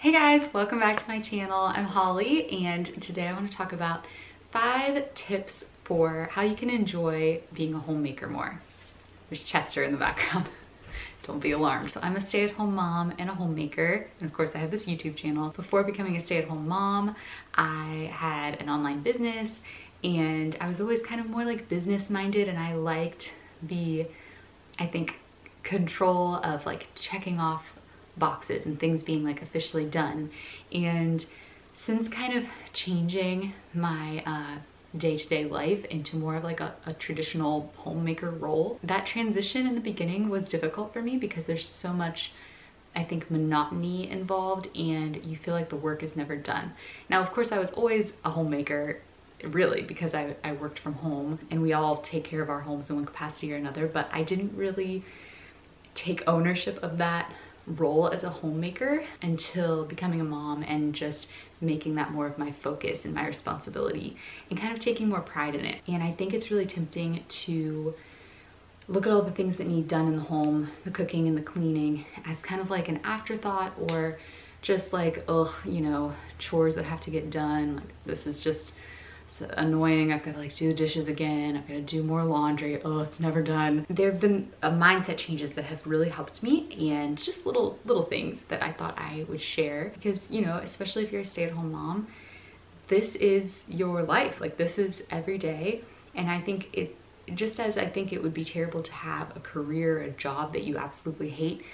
Hey guys, welcome back to my channel. I'm Holly, and today I want to talk about 5 tips for how you can enjoy being a homemaker more. There's Chester in the background. Don't be alarmed. So I'm a stay-at-home mom and a homemaker, and of course I have this YouTube channel. Before becoming a stay-at-home mom, I had an online business, and I was always kind of more like business-minded, and I liked the, I think, control of like checking off boxes and things being like officially done. And since kind of changing my day-to-day life into more of like a traditional homemaker role, that transition in the beginning was difficult for me because there's so much, I think, monotony involved, and you feel like the work is never done. Now, of course, I was always a homemaker, really, because I worked from home, and we all take care of our homes in one capacity or another, but I didn't really take ownership of that role as a homemaker until becoming a mom and just making that more of my focus and my responsibility and kind of taking more pride in it. And I think it's really tempting to look at all the things that need done in the home, the cooking and the cleaning, as kind of like an afterthought, or just like, ugh, you know, chores that have to get done. Like, this is just so annoying. I've got to like do the dishes again. I've got to do more laundry. Oh, it's never done. There have been mindset changes that have really helped me, and just little things that I thought I would share, because, you know, especially if you're a stay-at-home mom, this is your life. Like, this is every day. And I think it, just as I think it would be terrible to have a career, a job that you absolutely hate,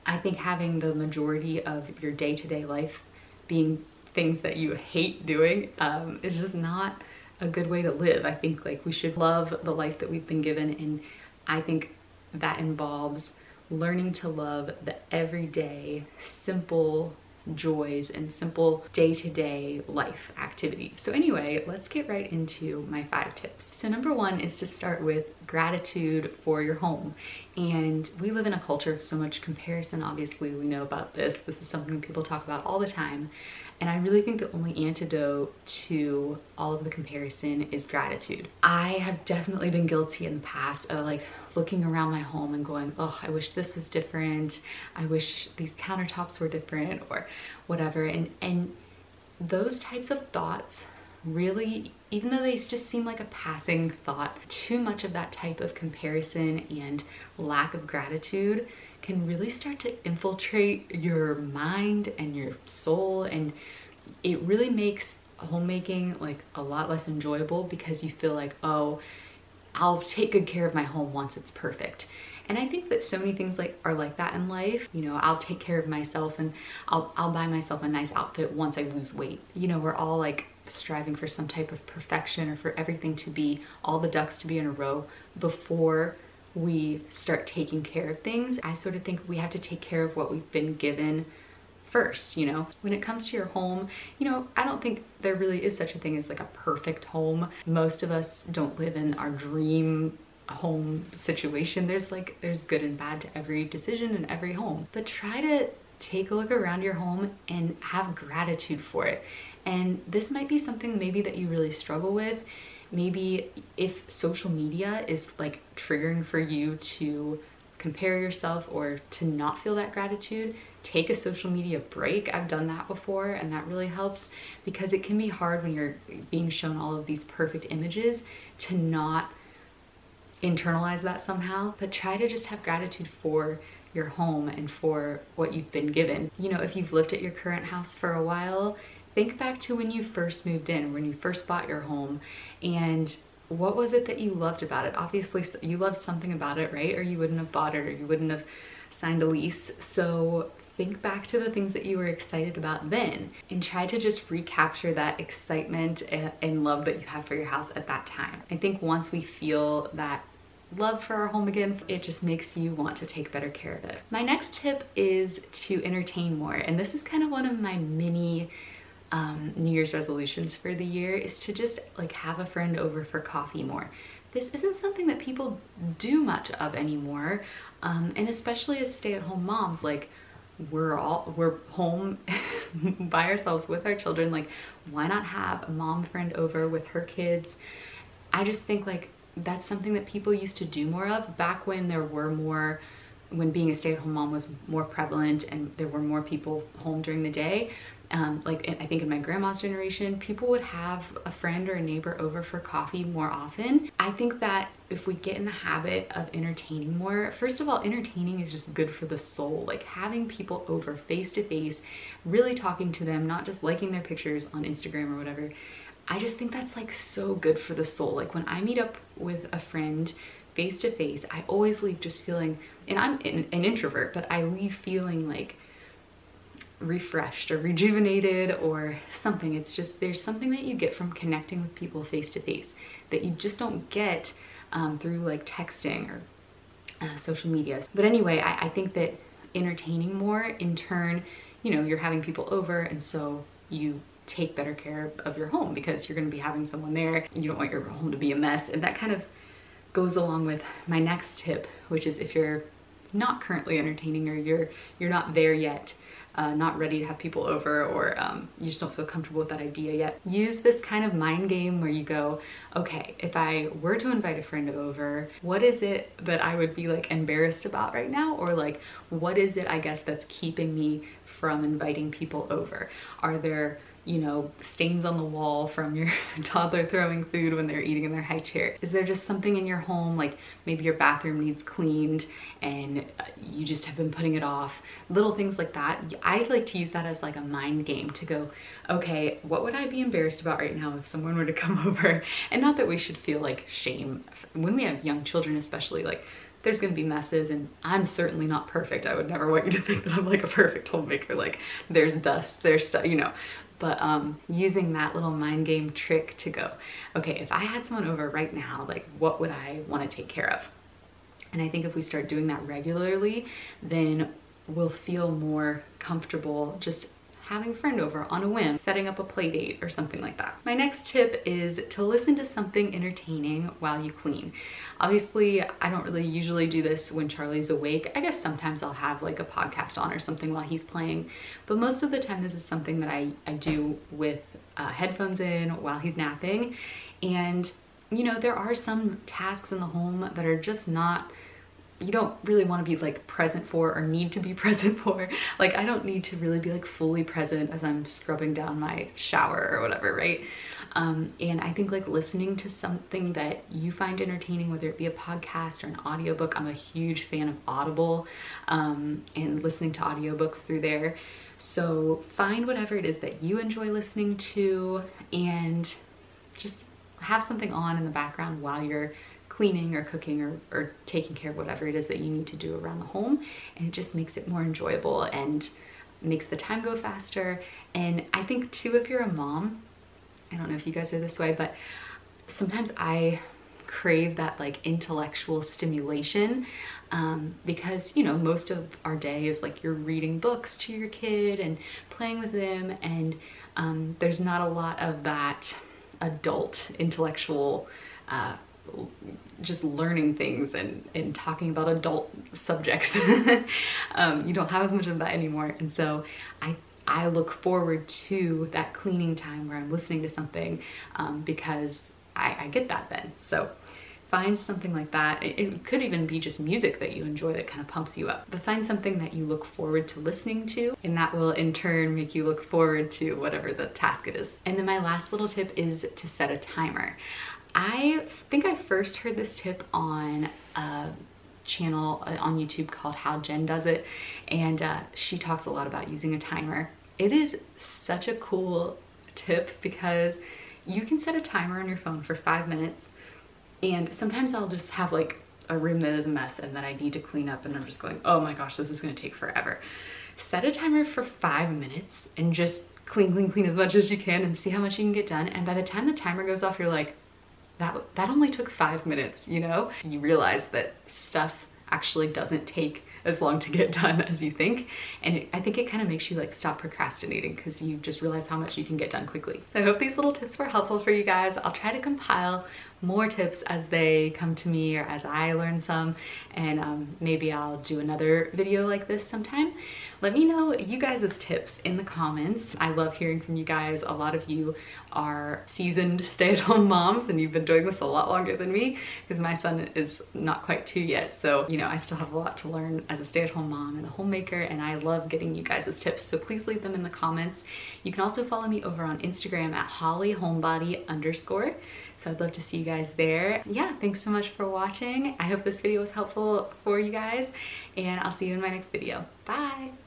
I think having the majority of your day-to-day life being things that you hate doing is just not a good way to live. I think like we should love the life that we've been given, and I think that involves learning to love the everyday simple joys and simple day-to-day life activities. So anyway, let's get right into my 5 tips. So number 1 is to start with gratitude for your home. And we live in a culture of so much comparison. Obviously, we know about this. This is something people talk about all the time. And I really think the only antidote to all of the comparison is gratitude. I have definitely been guilty in the past of like looking around my home and going, oh, I wish this was different. I wish these countertops were different, or whatever. And those types of thoughts really, even though they just seem like a passing thought, too much of that type of comparison and lack of gratitude can really start to infiltrate your mind and your soul, and it really makes homemaking like a lot less enjoyable, because you feel like, oh, I'll take good care of my home once it's perfect. And I think that so many things are like that in life. You know, I'll take care of myself, and I'll buy myself a nice outfit once I lose weight. You know, we're all like striving for some type of perfection, or for everything to be, all the ducks to be in a row before we start taking care of things. I sort of think we have to take care of what we've been given first, you know? When it comes to your home, you know, I don't think there really is such a thing as like a perfect home. Most of us don't live in our dream home situation. There's good and bad to every decision in every home. But try to take a look around your home and have gratitude for it. And this might be something maybe that you really struggle with. Maybe if social media is like triggering for you to compare yourself or to not feel that gratitude, take a social media break. I've done that before, and that really helps, because it can be hard when you're being shown all of these perfect images to not internalize that somehow. But try to just have gratitude for your home and for what you've been given. You know, if you've lived at your current house for a while, think back to when you first moved in, when you first bought your home, and what was it that you loved about it? Obviously, you loved something about it, right? Or you wouldn't have bought it, or you wouldn't have signed a lease. So think back to the things that you were excited about then, and try to just recapture that excitement and love that you have for your house at that time. I think once we feel that love for our home again, it just makes you want to take better care of it. My next tip is to entertain more, and this is kind of one of my mini New Year's resolutions for the year, is to just like have a friend over for coffee more. This isn't something that people do much of anymore, and especially as stay-at-home moms, like we're home by ourselves with our children. Like, why not have a mom friend over with her kids? I just think like that's something that people used to do more of back when there were more when being a stay-at-home mom was more prevalent and there were more people home during the day, like I think in my grandma's generation, people would have a friend or a neighbor over for coffee more often. I think that if we get in the habit of entertaining more, first of all, entertaining is just good for the soul. Like having people over face to face, really talking to them, not just liking their pictures on Instagram or whatever. I just think that's like so good for the soul. Like when I meet up with a friend face to face, I always leave just feeling, and I'm an introvert, but I leave feeling like refreshed or rejuvenated or something. It's just, there's something that you get from connecting with people face to face that you just don't get through like texting or social media. But anyway, I think that entertaining more in turn, you know, you're having people over, and so you take better care of your home because you're going to be having someone there. You don't want your home to be a mess. And that kind of goes along with my next tip, which is if you're not currently entertaining or you're not there yet, not ready to have people over, or you just don't feel comfortable with that idea yet, use this kind of mind game where you go, okay, if I were to invite a friend over, what is it that I would be like embarrassed about right now? Or like, what is it, I guess, that's keeping me from inviting people over? Are there, you know, stains on the wall from your toddler throwing food when they're eating in their high chair? Is there just something in your home, like maybe your bathroom needs cleaned and you just have been putting it off? Little things like that. I like to use that as like a mind game to go, okay, what would I be embarrassed about right now if someone were to come over? And not that we should feel like shame. When we have young children especially, like there's gonna be messes, and I'm certainly not perfect. I would never want you to think that I'm like a perfect homemaker. Like there's dust, there's stuff, you know. But using that little mind game trick to go, okay, if I had someone over right now, like what would I want to take care of? And I think if we start doing that regularly, then we'll feel more comfortable just having a friend over on a whim, setting up a play date or something like that. My next tip is to listen to something entertaining while you clean. Obviously, I don't really usually do this when Charlie's awake. I guess sometimes I'll have like a podcast on or something while he's playing, but most of the time this is something that I do with headphones in while he's napping. And you know, there are some tasks in the home that are just not, you don't really want to be like present for or need to be present for. Like I don't need to really be like fully present as I'm scrubbing down my shower or whatever, right? And I think like listening to something that you find entertaining, whether it be a podcast or an audiobook. I'm a huge fan of Audible and listening to audiobooks through there. So find whatever it is that you enjoy listening to and just have something on in the background while you're cleaning or cooking or taking care of whatever it is that you need to do around the home. And it just makes it more enjoyable and makes the time go faster. And I think too, if you're a mom, I don't know if you guys are this way, but sometimes I crave that like intellectual stimulation because, you know, most of our day is like you're reading books to your kid and playing with them, and there's not a lot of that adult intellectual just learning things and talking about adult subjects. You don't have as much of that anymore. And so I look forward to that cleaning time where I'm listening to something because I get that then. So find something like that. It could even be just music that you enjoy that kind of pumps you up. But find something that you look forward to listening to, and that will in turn make you look forward to whatever the task it is. And then my last little tip is to set a timer. I think I first heard this tip on a channel on YouTube called How Jen Does It, and she talks a lot about using a timer. It is such a cool tip because you can set a timer on your phone for 5 minutes, and sometimes I'll just have like a room that is a mess and that I need to clean up, and I'm just going, oh my gosh, this is gonna take forever. Set a timer for 5 minutes and just clean as much as you can and see how much you can get done. And by the time the timer goes off, you're like, that only took 5 minutes, you know? You realize that stuff actually doesn't take as long to get done as you think. And I think it kind of makes you like stop procrastinating because you just realize how much you can get done quickly. So I hope these little tips were helpful for you guys. I'll try to compile more tips as they come to me or as I learn some, and maybe I'll do another video like this sometime. Let me know you guys' tips in the comments. I love hearing from you guys. A lot of you are seasoned stay-at-home moms and you've been doing this a lot longer than me, because my son is not quite 2 yet. So, you know, I still have a lot to learn as a stay-at-home mom and a homemaker, and I love getting you guys' tips. So please leave them in the comments. You can also follow me over on Instagram at HollieHomebody_. So I'd love to see you guys there. Yeah, thanks so much for watching. I hope this video was helpful for you guys, and I'll see you in my next video. Bye.